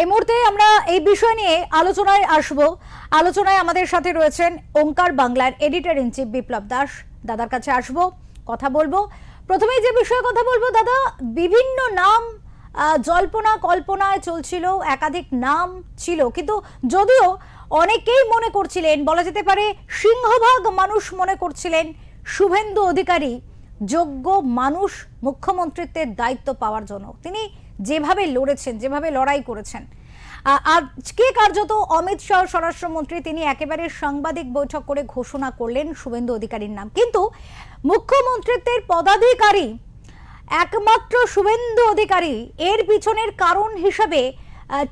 এই মুহূর্তে আমরা এই বিষয় নিয়ে আলোচনায় আসব। আলোচনায় আমাদের সাথে রয়েছেন ওঙ্কার বাংলার এডিটর ইন চিফ বিপ্লব দাস। দাদার কাছে আসব, কথা বলবো। প্রথমেই যে বিষয়ে কথা বলবো দাদা, বিভিন্ন নাম জল্পনা কল্পনায় চলছিল, একাধিক নাম ছিল, কিন্তু যদিও অনেকেই মনে করছিলেন, বলা যেতে পারে সিংহভাগ মানুষ মনে করছিলেন শুভেন্দু অধিকারী যোগ্য মানুষ মুখ্যমন্ত্রীত্বের দায়িত্ব পাওয়ার জন্য। তিনি যেভাবে লড়েছেন, যেভাবে লড়াই করেছেন, আজকে কার্যত অমিত শাহ স্বরাষ্ট্রমন্ত্রী তিনি একেবারে সাংবাদিক বৈঠক করে ঘোষণা করলেন শুভেন্দু অধিকারীর নাম। কিন্তু মুখ্যমন্ত্রীত্বের পদাধিকারী একমাত্র শুভেন্দু অধিকারী, এর পিছনের কারণ হিসাবে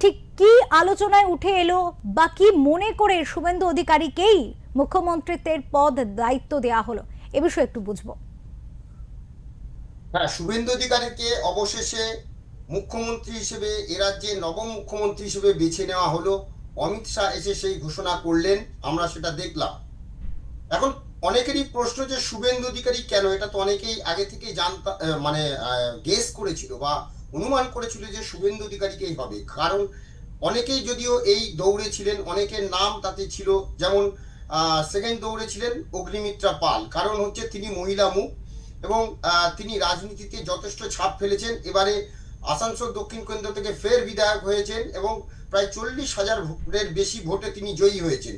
ঠিক কি আলোচনায় উঠে এলো বা কি মনে করে শুভেন্দু অধিকারীকেই মুখ্যমন্ত্রীত্বের পদ দায়িত্ব দেওয়া হলো, এ বিষয়ে একটু বুঝবো। হ্যাঁ, শুভেন্দু অধিকারীকে অবশেষে মুখ্যমন্ত্রী হিসেবে এ রাজ্যে নবম মুখ্যমন্ত্রী হিসেবে বেছে নেওয়া হলো। অমিত শাহ এসে সেই ঘোষণা করলেন, আমরা সেটা দেখলাম। এখন অনেকেরই প্রশ্ন যে শুভেন্দু অধিকারী কেন, এটা তো অনেকেই আগে থেকেই জানতা মানে গেস করেছিল বা অনুমান করেছিল যে শুভেন্দু অধিকারীকেই হবে। কারণ অনেকেই যদিও এই দৌড়ে ছিলেন, অনেকের নাম তাতে ছিল, যেমন সেকেন্ড দৌড়ে ছিলেন অগ্নিমিত্রা পাল। কারণ হচ্ছে তিনি মহিলা মুখ এবং তিনি রাজনীতিতে যথেষ্ট ছাপ ফেলেছেন। এবারে আসানসোল দক্ষিণ কেন্দ্র থেকে ফের বিধায়ক হয়েছেন এবং প্রায় 40,000 ভোটের বেশি ভোটে তিনি জয়ী হয়েছেন।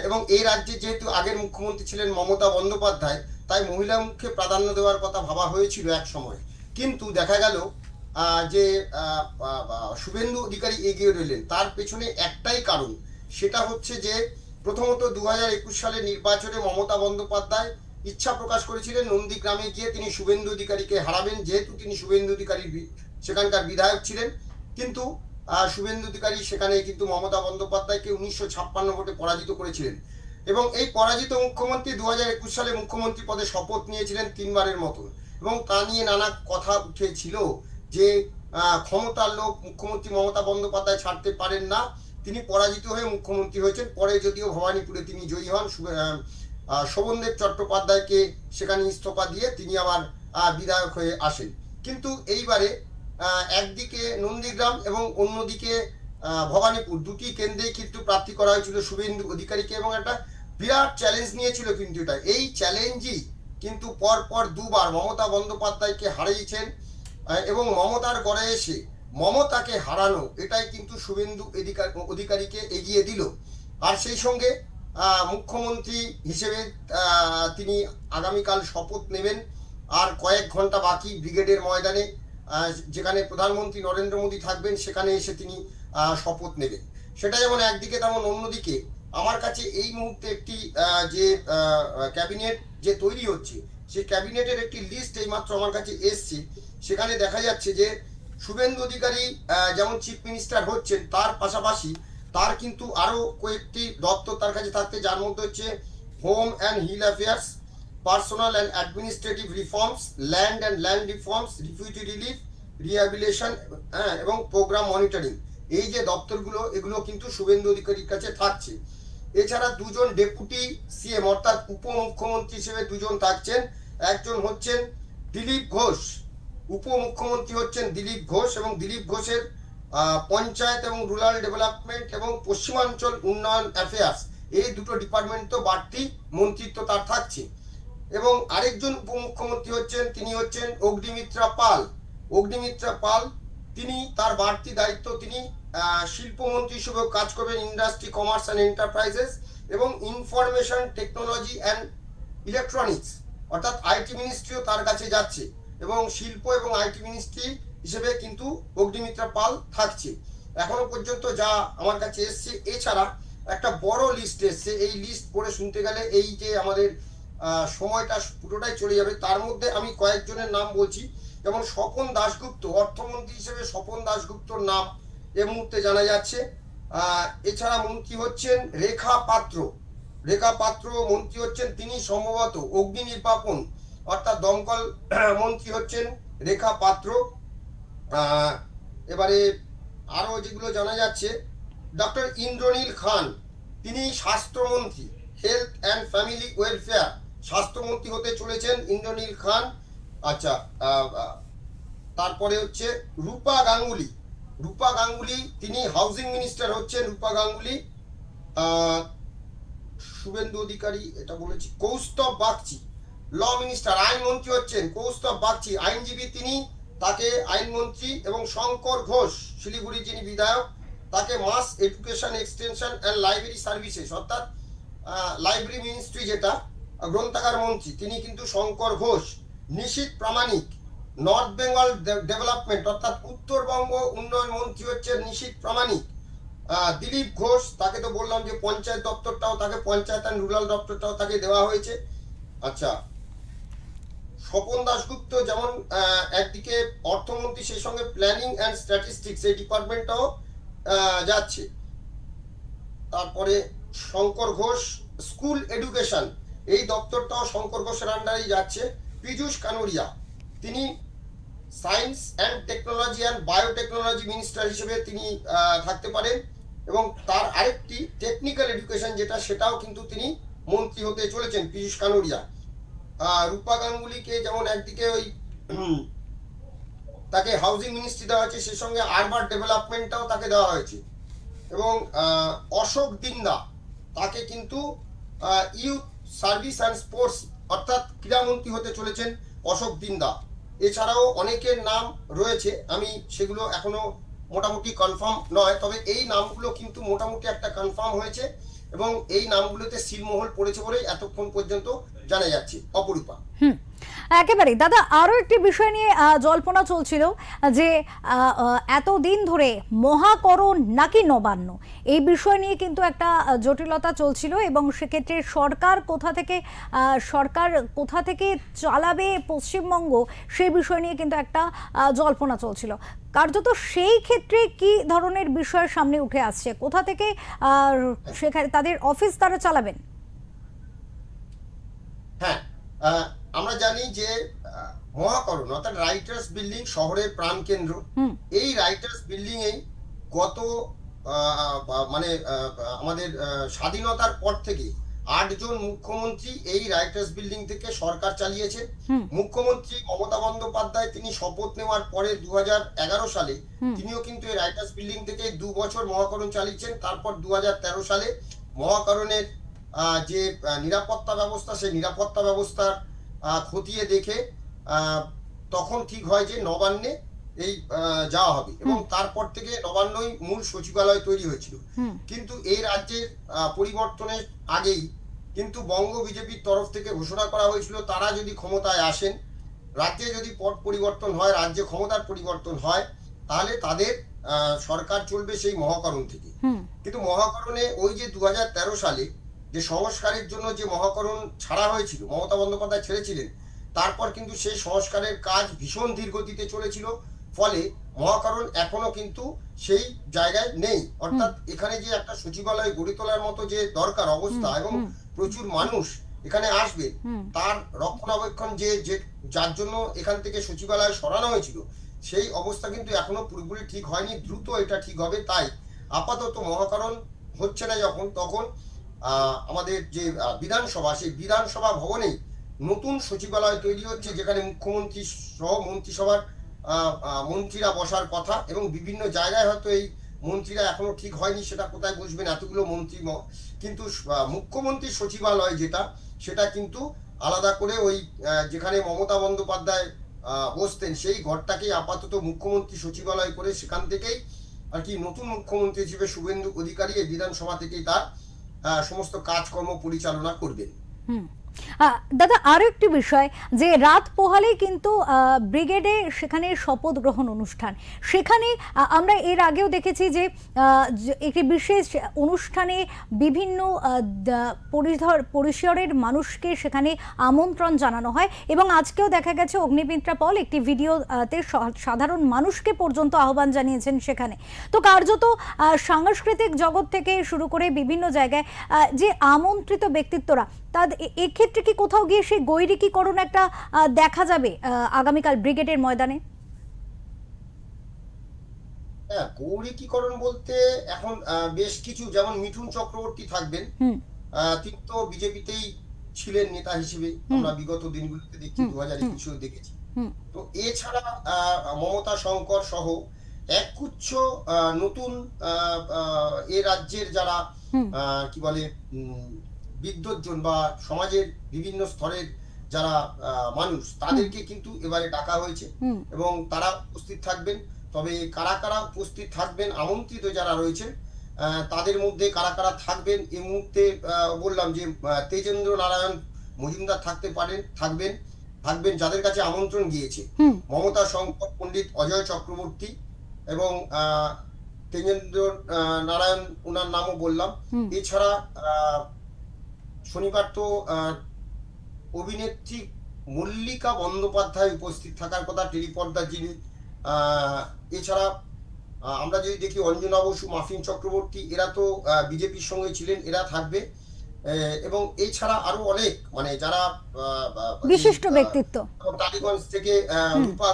এবং এই রাজ্যে যেহেতু আগের মুখ্যমন্ত্রী ছিলেন মমতা বন্দ্যোপাধ্যায়, তাই মহিলা মুখে প্রাধান্য দেওয়ার কথা ভাবা হয়েছিল এক সময়। কিন্তু দেখা গেল যে শুভেন্দু অধিকারী এগিয়ে রইলেন। তার পেছনে একটাই কারণ, সেটা হচ্ছে যে প্রথমত 2021 সালের নির্বাচনে মমতা বন্দ্যোপাধ্যায় ইচ্ছা প্রকাশ করেছিলেন নন্দীগ্রামে গিয়ে তিনি শুভেন্দু অধিকারীকে হারাবেন, যেহেতু তিনি শুভেন্দু অধিকারী সেখানকার বিধায়ক ছিলেন। কিন্তু শুভেন্দু অধিকারী সেখানে কিন্তু মমতা বন্দ্যোপাধ্যায়কে 1956 ভোটে পরাজিত করেছিলেন এবং এই পরাজিত মুখ্যমন্ত্রী 2021 সালে মুখ্যমন্ত্রী পদে শপথ নিয়েছিলেন 3বারের মতন। এবং তা নিয়ে নানা কথা উঠেছিল যে ক্ষমতার লোক মুখ্যমন্ত্রী মমতা বন্দ্যোপাধ্যায় ছাড়তে পারেন না, তিনি পরাজিত হয়ে মুখ্যমন্ত্রী হয়েছেন। পরে যদিও ভবানীপুরে তিনি জয়ী হন, শোভনদেব চট্টোপাধ্যায়কে সেখানে ইস্তফা দিয়ে তিনি আবার বিধায়ক হয়ে আসেন। কিন্তু এইবারে একদিকে নন্দীগ্রাম এবং অন্যদিকে ভবানীপুর, দুটি কেন্দ্রেই কিন্তু প্রার্থী করা হয়েছিল শুভেন্দু অধিকারীকে এবং একটা বিরাট চ্যালেঞ্জ নিয়েছিল। কিন্তু এটা এই চ্যালেঞ্জই কিন্তু পরপর দুবার মমতা বন্দ্যোপাধ্যায়কে হারিয়েছেন এবং মমতার গড়ে এসে মমতাকে হারানো, এটাই কিন্তু শুভেন্দু অধিকারীকে এগিয়ে দিল। আর সেই সঙ্গে মুখ্যমন্ত্রী হিসেবে তিনি আগামীকাল শপথ নেবেন। আর কয়েক ঘন্টা বাকি ব্রিগেডের ময়দানে, যেখানে প্রধানমন্ত্রী নরেন্দ্র মোদী থাকবেন, সেখানে এসে তিনি শপথ নেবেন। সেটা যেমন একদিকে, তেমন অন্যদিকে আমার কাছে এই মুহূর্তে একটি যে ক্যাবিনেট যে তৈরি হচ্ছে, সেই ক্যাবিনেটের একটি লিস্ট এইমাত্র আমার কাছে এসছে। সেখানে দেখা যাচ্ছে যে শুভেন্দু অধিকারী যেমন চিফ মিনিস্টার হচ্ছেন, তার পাশাপাশি তার কিন্তু আরো কয়েকটি দপ্তর তার কাছে থাকতে, যার মধ্যে হচ্ছে home and hill affairs, personal and administrative reforms, land and land reforms, refugee relief, rehabilitation এবং প্রোগ্রাম মনিটরিং। এই যে দপ্তরগুলো, এগুলো কিন্তু শুভেন্দু অধিকারীর কাছে থাকছে। এছাড়া দুজন ডেপুটি সিএম অর্থাৎ উপমুখ্যমন্ত্রী হিসেবে দুজন থাকছেন। একজন হচ্ছেন দিলীপ ঘোষ, উপমুখ্যমন্ত্রী হচ্ছেন দিলীপ ঘোষ, এবং দিলীপ ঘোষের পঞ্চায়েত এবং রুরাল ডেভেলপমেন্ট এবং পশ্চিমাঞ্চল উন্নয়ন অ্যাফেয়ার্স, এই দুটো ডিপার্টমেন্ট তো বাড়তি মন্ত্রিত্ব তার থাকছে। এবং আরেকজন উপমুখ্যমন্ত্রী হচ্ছেন, তিনি হচ্ছেন অগ্নিমিত্রা পাল। অগ্নিমিত্রা পাল তিনি তার বাড়তি দায়িত্ব, তিনি শিল্পমন্ত্রী হিসেবেও কাজ করবেন, ইন্ডাস্ট্রি, কমার্স অ্যান্ড এন্টারপ্রাইজেস এবং ইনফরমেশন টেকনোলজি অ্যান্ড ইলেকট্রনিক্স অর্থাৎ আইটি মিনিস্ট্রিও তার কাছে যাচ্ছে এবং শিল্প এবং আইটি মিনিস্ট্রি হিসেবে কিন্তু অগ্নিমিত্রা পাল থাকছে। এখনো পর্যন্ত যা আমার কাছে এসছে। এছাড়া একটা বড় লিস্ট এসছে, এই লিস্ট পড়ে শুনতে গেলে এই যে আমাদের সময়টা পুরোটাই চলে যাবে। তার মধ্যে আমি কয়েকজনের নাম বলছি, যেমন স্বপন দাশগুপ্ত, অর্থমন্ত্রী হিসেবে স্বপন দাশগুপ্তর নাম এই মুহূর্তে জানা যাচ্ছে। এছাড়া মন্ত্রী হচ্ছেন রেখা পাত্র। রেখা পাত্র মন্ত্রী হচ্ছেন, তিনি সম্ভবত অগ্নি নির্বাপন অর্থাৎ দমকল মন্ত্রী হচ্ছেন রেখা পাত্র। এবারে আরো যেগুলো জানা যাচ্ছে, ডক্টর ইন্দ্রনীল খান, তিনি স্বাস্থ্যমন্ত্রী, হেলথ অ্যান্ড ফ্যামিলি ওয়েলফেয়ার স্বাস্থ্যমন্ত্রী হতে চলেছেন ইন্দ্রনীল খান। আচ্ছা, তারপরে হচ্ছে রূপা গাঙ্গুলি, রূপা গাঙ্গুলি, তিনি হাউজিং মিনিস্টার হচ্ছেন রূপা গাঙ্গুলি। আহ, শুভেন্দু অধিকারী এটা বলেছি, কৌস্তব বাগচি ল মিনিস্টার, আইনমন্ত্রী হচ্ছেন কৌস্তব বাগচি, আইনজীবী তিনি, তাকে আইনমন্ত্রী। এবং শঙ্কর ঘোষ, শিলিগুড়ি যিনি বিধায়ক, তাকে mass education extension and library services, অর্থাৎ লাইব্রেরি মিনিস্ট্রি যেটা, গ্রন্থাগার মন্ত্রী তিনি কিন্তু শঙ্কর ঘোষ। নিশীথ প্রামাণিক, নর্থ বেঙ্গল ডেভেলপমেন্ট অর্থাৎ উত্তরবঙ্গ উন্নয়ন মন্ত্রী হচ্ছে নিশীথ প্রামাণিক। দিলীপ ঘোষ, তাকে তো বললাম যে পঞ্চায়েত দপ্তরটাও তাকে, পঞ্চায়েত অ্যান্ড রুরাল দপ্তরটাও তাকে দেওয়া হয়েছে। আচ্ছা, স্বপন দাশগুপ্ত যেমন একদিকে অর্থমন্ত্রী, সেই সঙ্গে প্ল্যানিং অ্যান্ড স্ট্যাটিস্টিক্স এই ডিপার্টমেন্টটাও যাচ্ছে। তারপরে শঙ্কর ঘোষ, স্কুল এডুকেশন এই দপ্তরটাও শঙ্কর ঘোষের আন্ডারেই যাচ্ছে। পীযূষ কানুরিয়া, তিনি science and technology and biotechnology minister হিসেবে তিনি থাকতে পারেন। এবং তার আরেকটি টেকনিক্যাল এডুকেশন যেটা, সেটাও কিন্তু তিনি মন্ত্রী হতে চলেছেন পীযূষ কানুরিয়া। রূপা গাঙ্গুলিকে যেমন একদিকে ওই তাকে হাউজিং মিনিস্ট্রি দেওয়া হয়েছে, সেই সঙ্গে আরবান ডেভেলপমেন্টটাও তাকে দেওয়া হয়েছে। এবং অশোক দিন্দা, তাকে কিন্তু ইউথ সার্ভিস অ্যান্ড স্পোর্টস অর্থাৎ ক্রীড়ামন্ত্রী হতে চলেছেন অশোক দিন্দা। এছাড়াও অনেকের নাম রয়েছে, আমি সেগুলো এখনো মোটামুটি কনফার্ম নয়, তবে এই নামগুলো কিন্তু মোটামুটি একটা কনফার্ম হয়েছে এবং এই নামগুলোতে সিলমোহর পড়েছে বলেই এতক্ষণ পর্যন্ত জানা যাচ্ছে। অপরূপা। একেবারে দাদা, আরো একটি বিষয় নিয়ে জল্পনা চলছিল যে এতদিন ধরে মহাকরণ নাকি নবান্ন, এই বিষয় নিয়ে কিন্তু একটা জটিলতা চলছিল এবং সেক্ষেত্রে সরকার কোথা থেকে চালাবে পশ্চিমবঙ্গ, সেই বিষয় নিয়ে কিন্তু একটা জল্পনা চলছিল। কার্যত সেই ক্ষেত্রে কি ধরনের বিষয় সামনে উঠে আসছে, কোথা থেকে সেখানে তাদের অফিস তারা চালাবেন? হ্যাঁ, আমরা জানি যে মহাকরণ অর্থাৎ রাইটার্স বিল্ডিং শহরের প্রাণকেন্দ্র। এই রাইটার্স বিল্ডিং এই গত মানে আমাদের স্বাধীনতার পর থেকে 8 জন মুখ্যমন্ত্রী এই রাইটার্স বিল্ডিং থেকে সরকার চালিয়েছে। মুখ্যমন্ত্রী মমতা বন্দ্যোপাধ্যায় তিনি শপথ নেওয়ার পরে 2011 সালে তিনিও কিন্তু এই রাইটার্স বিল্ডিং থেকে 2 বছর মহাকরণ চালিয়েছেন। তারপর 2013 সালে মহাকরণের যে নিরাপত্তা ব্যবস্থা, সেই নিরাপত্তা ব্যবস্থার খতিয়ে দেখে তখন ঠিক হয় যে নবান্নে এই যাওয়া হবে এবং তারপর থেকে নবান্নই মূল সচিবালয় তৈরি হয়েছিল। কিন্তু এই রাজ্যের পরিবর্তনের আগেই কিন্তু বঙ্গ বিজেপির তরফ থেকে ঘোষণা করা হয়েছিল, তারা যদি ক্ষমতায় আসেন, রাজ্যে যদি পট পরিবর্তন হয়, রাজ্যে ক্ষমতার পরিবর্তন হয়, তাহলে তাদের সরকার চলবে সেই মহাকরণ থেকে। কিন্তু মহাকরণে ওই যে 2013 সালে যে সংস্কারের জন্য যে মহাকরণ ছাড়া হয়েছিল, মমতা বন্দ্যোপাধ্যায় ছেড়েছিলেন, তারপর কিন্তু সেই সংস্কারের কাজ ভীষণ ধীর গতিতে চলেছিল। ফলে মহাকরণ এখনো কিন্তু সেই জায়গায় নেই। অর্থাৎ এখানে যে একটা সচিবালয় গড়ে তোলার মতো যে দরকার অবস্থা এবং প্রচুর মানুষ এখানে আসবে, তার রক্ষণাবেক্ষণ যে যার জন্য এখান থেকে সচিবালয় সরানো হয়েছিল, সেই অবস্থা কিন্তু এখনো পুরোপুরি ঠিক হয়নি। দ্রুত এটা ঠিক হবে। তাই আপাতত মহাকরণ হচ্ছে না যখন, তখন আমাদের যে বিধানসভা, সেই বিধানসভা ভবনেই নতুন সচিবালয় তৈরি হচ্ছে, যেখানে মুখ্যমন্ত্রী সহ মন্ত্রিসভার মন্ত্রীরা বসার কথা এবং বিভিন্ন জায়গায় হয়তো এই মন্ত্রীরা এখনো ঠিক হয়নি সেটা কোথায় বসবেন এতগুলো মন্ত্রী। কিন্তু মুখ্যমন্ত্রীর সচিবালয় যেটা, সেটা কিন্তু আলাদা করে ওই যেখানে মমতা বন্দ্যোপাধ্যায় বসতেন, সেই ঘরটাকেই আপাতত মুখ্যমন্ত্রী সচিবালয় করে সেখান থেকেই আর কি নতুন মুখ্যমন্ত্রী হিসেবে শুভেন্দু অধিকারী এই বিধানসভা থেকেই তার সমস্ত কাজকর্ম পরিচালনা করবেন। দাদা, আরো একটি বিষয়, যে রাত পোহালেই কিন্তু ব্রিগেডে সেখানে শপথ গ্রহণ অনুষ্ঠান, সেখানে আমরা এর আগেও দেখেছি যে একটি বিশেষ অনুষ্ঠানে বিভিন্ন পরিসরের মানুষকে সেখানে আমন্ত্রণ জানানো হয় এবং আজকেও দেখা গেছে অগ্নিমিত্রা পল একটি ভিডিওতে সাধারণ মানুষকে পর্যন্ত আহ্বান জানিয়েছেন সেখানে। তো কার্যত সাংস্কৃতিক জগৎ থেকে শুরু করে বিভিন্ন জায়গায় যে আমন্ত্রিত ব্যক্তিত্বরা, তাদের এক্ষেত্রে কি কোথাও গিয়ে সেই গৈরিকীকরণ একটা দেখা যাবে আগামীকাল ব্রিগেডের ময়দানে? হ্যাঁ, গৌরিকীকরণ বলতে এখন বেশ কিছু, যেমন মিঠুন চক্রবর্তী থাকবেন, তিনি তো বিজেপিতেই ছিলেন নেতা হিসেবে, আমরা বিগত দিনগুলোতে দেখছি, 2021 দেখেছি। তো এছাড়া মমতা শঙ্কর সহ একগুচ্ছ নতুন এ রাজ্যের যারা হুম কি বলে বিদ্বজ্জন বা সমাজের বিভিন্ন স্তরের যারা মানুষ, হুম তাদেরকে কিন্তু এবারে ডাকা হয়েছে হুম এবং তারা উপস্থিত থাকবেন। তবে কারা কারা উপস্থিত থাকবেন, আমন্ত্রিত যারা রয়েছেন তাদের মধ্যে কারা কারা থাকবেন এই মুহূর্তে বললাম যে তেজেন্দ্র নারায়ণ মজুমদার থাকতে পারেন, থাকবেন যাদের কাছে আমন্ত্রণ গিয়েছে। হুম মমতা শঙ্কর, পণ্ডিত অজয় চক্রবর্তী এবং তেজেন্দ্র নারায়ণ ওনার নামও বললাম। হুম এছাড়া শনিবার তো অভিনেত্রী মল্লিকা বন্দ্যোপাধ্যায় উপস্থিত থাকার কথা, টেলিপর্দা যিনি। এছাড়া আমরা যদি দেখি অঞ্জনা বসু, মাফিন চক্রবর্তী, এরা তো বিজেপির সঙ্গে ছিলেন, এরা থাকবে। এবং এছাড়া আরো অনেক মানে যারা বিশিষ্ট ব্যক্তিত্ব। টালিগঞ্জ থেকে হুম রূপা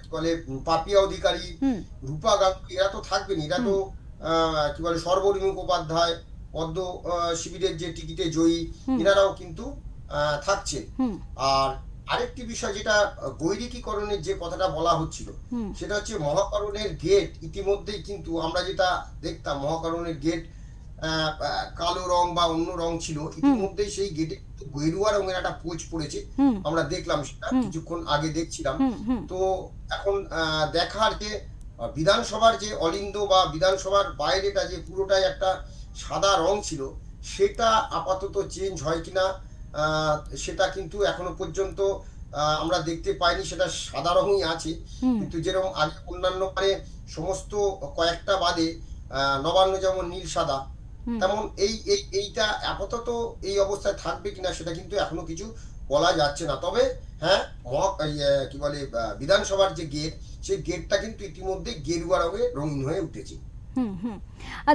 কি বলে পাপিয়া অধিকারী, হুম রূপা গাঙ্গুলি, এরা তো থাকবেন। এরা তো হুম কি বলে সর্বরী মুখোপাধ্যায়, পদ্ম শিবিরের যে টিকিটে জয়ী, হুম এনারাও কিন্তু থাকছেন। হুম আর আরেকটি বিষয় যেটা গৈরিকীকরণের যে কথাটা বলা হচ্ছিল, হুম সেটা হচ্ছে মহাকরণের গেট। ইতিমধ্যেই কিন্তু আমরা যেটা দেখতাম মহাকরণের গেট কালো রং বা অন্য রং ছিল, হুম ইতিমধ্যেই সেই গেটে কিন্তু গেরুয়া রঙের একটা পোজ পড়েছে। হুম আমরা দেখলাম সেটা হুম কিছুক্ষণ আগে দেখছিলাম। হুম হুম তো এখন দেখার যে বিধানসভার যে অলিন্দ বা বিধানসভার বাইরেটা যে পুরোটাই একটা সাদা রং ছিল, সেটা আপাতত চেঞ্জ হয় কিনা সেটা কিন্তু এখনো পর্যন্ত আমরা দেখতে পাইনি। সেটা সাদা রঙই আছে, হুম কিন্তু যেরকম আগে অন্যান্য মানে সমস্ত কয়েকটা বাদে নবান্ন যেমন নীল সাদা, হুম তেমন এইটা আপাতত এই অবস্থায় থাকবে কিনা সেটা কিন্তু এখনো কিছু বলা যাচ্ছে না। তবে হ্যাঁ, কি বলে বিধানসভার যে গেট, সেই গেটটা কিন্তু ইতিমধ্যে গেরুয়া রঙে রঙিন হয়ে উঠেছে। হুম হুম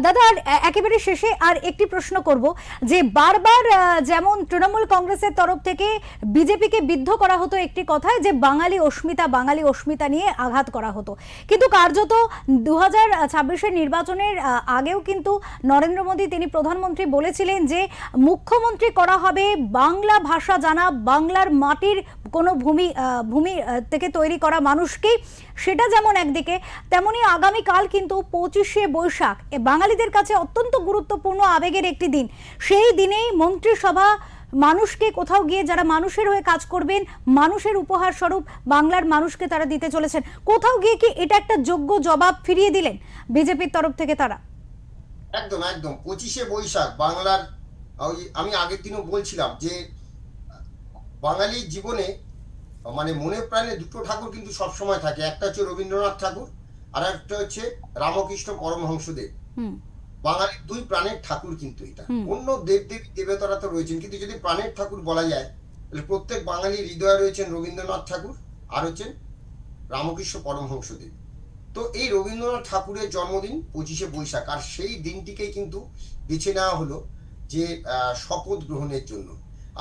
দাদা, আর একেবারে শেষে আর একটি প্রশ্ন করব, যে বারবার যেমন তৃণমূল কংগ্রেসের তরফ থেকে বিজেপিকে বিদ্ধ করা হতো একটি কথায়, যে বাঙালি অস্মিতা নিয়ে আঘাত করা হতো, কিন্তু কার্যত 2026-এর নির্বাচনের আগেও কিন্তু নরেন্দ্র মোদী, তিনি প্রধানমন্ত্রী, বলেছিলেন যে মুখ্যমন্ত্রী করা হবে বাংলা ভাষা জানা, বাংলার মাটির কোনো ভূমি থেকে তৈরি করা মানুষকেই। সেটা যেমন একদিকে, তেমনি আগামীকাল কিন্তু 25শে বৈশাখ বাঙালিদের কাছে অত্যন্ত গুরুত্বপূর্ণ আবেগের একটি দিন। সেই দিনেই মন্ত্রিসভা মানুষকে কোথাও গিয়ে, যারা মানুষের হয়ে কাজ করবেন, মানুষের উপহার স্বরূপ বাংলার মানুষকে তারা দিতে চলেছেন, কোথাও গিয়ে কি এটা একটা যোগ্য জবাব ফিরিয়ে দিলেন বিজেপির তরফ থেকে তারা? একদম একদম 25শে বৈশাখ বাংলার, আমি আগের দিনও বলছিলাম যে বাঙালির জীবনে মানে মনে প্রাণে দুটো ঠাকুর কিন্তু সবসময় থাকে। একটা হচ্ছে রবীন্দ্রনাথ ঠাকুর, আর একটা হচ্ছে রামকৃষ্ণ পরমহংসদেব। হুম বাঙালির দুই প্রাণের ঠাকুর কিন্তু এটা। হুম অন্য দেবদেবী দেবতারা তো রয়েছেন, কিন্তু যদি প্রাণের ঠাকুর বলা যায় তাহলে প্রত্যেক বাঙালির হৃদয়ে রয়েছেন রবীন্দ্রনাথ ঠাকুর আর হচ্ছেন রামকৃষ্ণ পরমহংসদেব। তো এই রবীন্দ্রনাথ ঠাকুরের জন্মদিন 25শে বৈশাখ, আর সেই দিনটিকেই কিন্তু বেছে নেওয়া হলো যে শপথ গ্রহণের জন্য।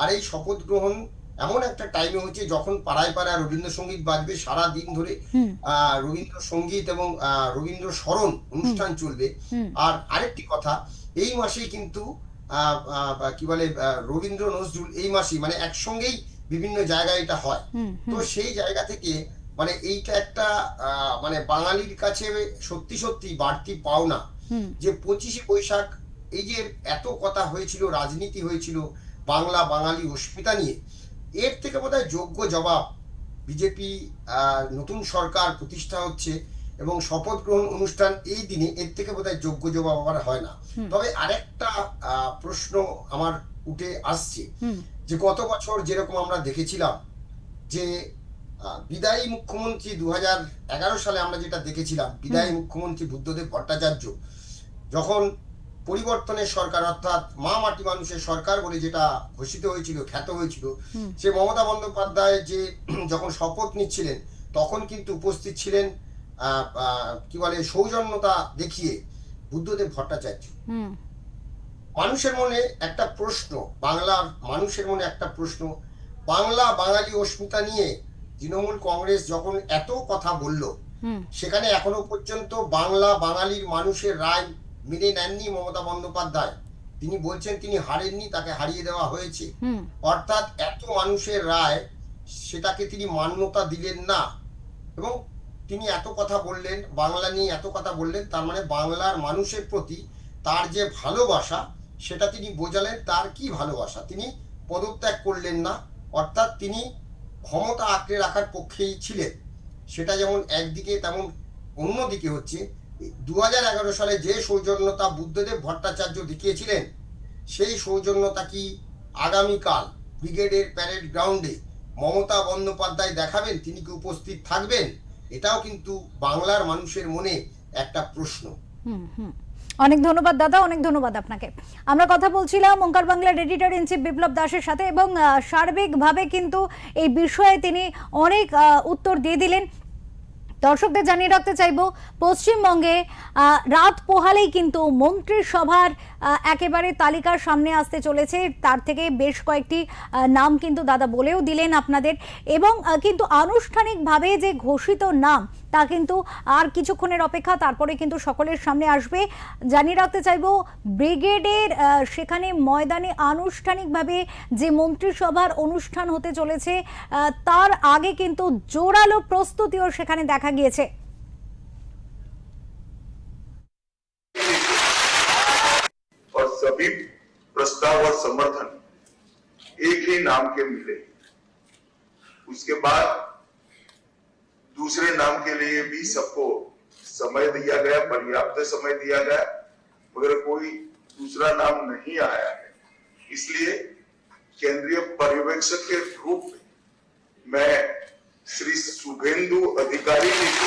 আর এই শপথ গ্রহণ এমন একটা টাইমে হচ্ছে যখন পাড়ায় পাড়ায় রবীন্দ্রসঙ্গীত বাজবে সারা দিন ধরে, হুম রবীন্দ্রসঙ্গীত এবং রবীন্দ্র স্মরণ অনুষ্ঠান চলবে। হুম আর আরেকটি কথা, এই মাসেই কিন্তু কি বলে রবীন্দ্র নজরুল এই মাসেই মানে একসঙ্গেই বিভিন্ন জায়গায় এটা হয়। হুম তো হুম সেই জায়গা থেকে মানে এইটা একটা মানে বাঙালির কাছে সত্যি সত্যি বাড়তি পাওনা হুম যে 25শে বৈশাখ এই যে এত কথা হয়েছিল, রাজনীতি হয়েছিল বাংলা বাঙালি অস্মিতা নিয়ে, এর থেকে বোধহয় যোগ্য জবাব বিজেপি নতুন সরকার প্রতিষ্ঠা হচ্ছে এবং শপথ গ্রহণ অনুষ্ঠান এই দিনে, এর থেকে বোধহয় যোগ্য জবাব আমার হয় না। হুম তবে আরেকটা প্রশ্ন আমার উঠে আসছে, হুম যে গত বছর যেরকম আমরা দেখেছিলাম যে বিদায়ী মুখ্যমন্ত্রী 2011 সালে আমরা যেটা দেখেছিলাম, বিদায়ী মুখ্যমন্ত্রী বুদ্ধদেব ভট্টাচার্য যখন পরিবর্তনের সরকার অর্থাৎ মা মাটি মানুষের সরকার বলে যেটা ঘোষিত হয়েছিল, খ্যাত হয়েছিল, হুম সে মমতা বন্দ্যোপাধ্যায় যে যখন শপথ নিচ্ছিলেন তখন কিন্তু উপস্থিত ছিলেন কি বলে সৌজন্যতা দেখিয়ে বুদ্ধদেব ভট্টাচার্য। হুম মানুষের মনে একটা প্রশ্ন, বাংলার মানুষের মনে একটা প্রশ্ন, বাংলা বাঙালি অস্মিতা নিয়ে তৃণমূল কংগ্রেস যখন এত কথা বলল, হুম সেখানে এখনো পর্যন্ত বাংলা বাঙালির মানুষের রায় মেনে নেননি মমতা বন্দ্যোপাধ্যায়। তিনি বলছেন তিনি হারেননি, তাকে হারিয়ে দেওয়া হয়েছে। হুম অর্থাৎ এত মানুষের রায়, সেটাকে তিনি মান্যতা দিলেন না এবং তিনি এত কথা বললেন, বাংলা নিয়ে এত কথা বললেন, তার মানে বাংলার মানুষের প্রতি তার যে ভালোবাসা সেটা তিনি বোঝালেন। তার কি ভালোবাসা, তিনি পদত্যাগ করলেন না, অর্থাৎ তিনি ক্ষমতা আঁকড়ে রাখার পক্ষেই ছিলেন। সেটা যেমন একদিকে, তেমন অন্যদিকে হচ্ছে 2011 সালে যে সৌজন্যতা বুদ্ধদেব ভট্টাচার্য দেখিয়েছিলেন, সেই সৌজন্যতা কি আগামীকাল ব্রিগেডের প্যারেড গ্রাউন্ডে মমতা বন্দ্যোপাধ্যায় দেখাবেন? তিনি কি উপস্থিত থাকবেন? এটাও কিন্তু বাংলার মানুষের মনে একটা প্রশ্ন। অনেক ধন্যবাদ দাদা, অনেক ধন্যবাদ আপনাকে। আমরা কথা বলছিলাম ওঙ্কার বাংলার এডিটর ইন চিফ বিপ্লব দাসের সাথে, এবং সার্বিকভাবে কিন্তু এই বিষয়ে তিনি অনেক উত্তর দিয়ে দিলেন। দর্শকদের জানিয়ে রাখতে চাইব, পশ্চিমবঙ্গে রাত পোহালেই কিন্তু মন্ত্রিসভার একেবারে তালিকার সামনে আসতে চলেছে। তার থেকে বেশ কয়েকটি নাম কিন্তু দাদা বলেও দিলেন আপনাদের, এবং কিন্তু আনুষ্ঠানিকভাবে যে ঘোষিত নাম তা কিন্তু আর কিছুক্ষণের অপেক্ষা, তারপরে কিন্তু সকলের সামনে আসবে। জানিয়ে রাখতে চাইব, ব্রিগেডের সেখানে ময়দানে আনুষ্ঠানিকভাবে যে মন্ত্রিসভার অনুষ্ঠান হতে চলেছে তার আগে কিন্তু জোরালো প্রস্তুতিও সেখানে দেখা গিয়েছে। और सभी प्रस्ताव और समर्थन एक ही नाम के मिले। उसके बाद दूसरे नाम के लिए भी सबको समय दिया गया, पर्याप्त समय दिया गया, मगर कोई दूसरा नाम नहीं आया है। इसलिए केंद्रीय पर्यवेक्षक के रूप में मैं श्री शुभेंदु अधिकारी जी को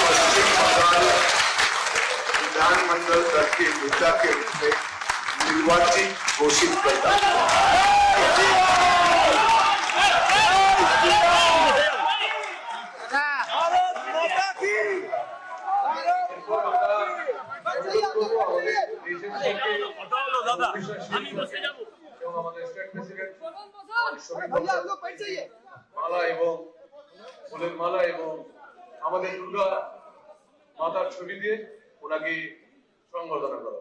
पश्चिम बंगाल विधानमंडल दल के नेता के रूप में निर्वाचित घोषित करता हूं। মালা এবং ফুলের মালা এবং আমাদের দুর্গা মাতার ছবি দিয়ে ওনাকে সংবর্ধনা করা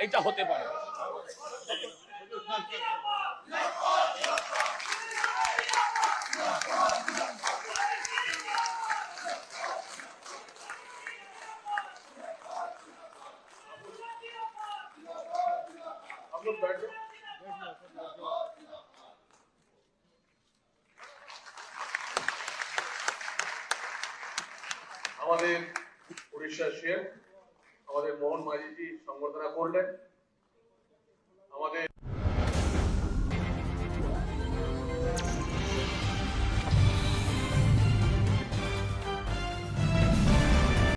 এইটা হতে পারে। आप लोग बैठ जाओ। আমাদের উড়িষ্যার শেখ আমাদের মোহন মাঝিজি সংবর্ধনা করলেন।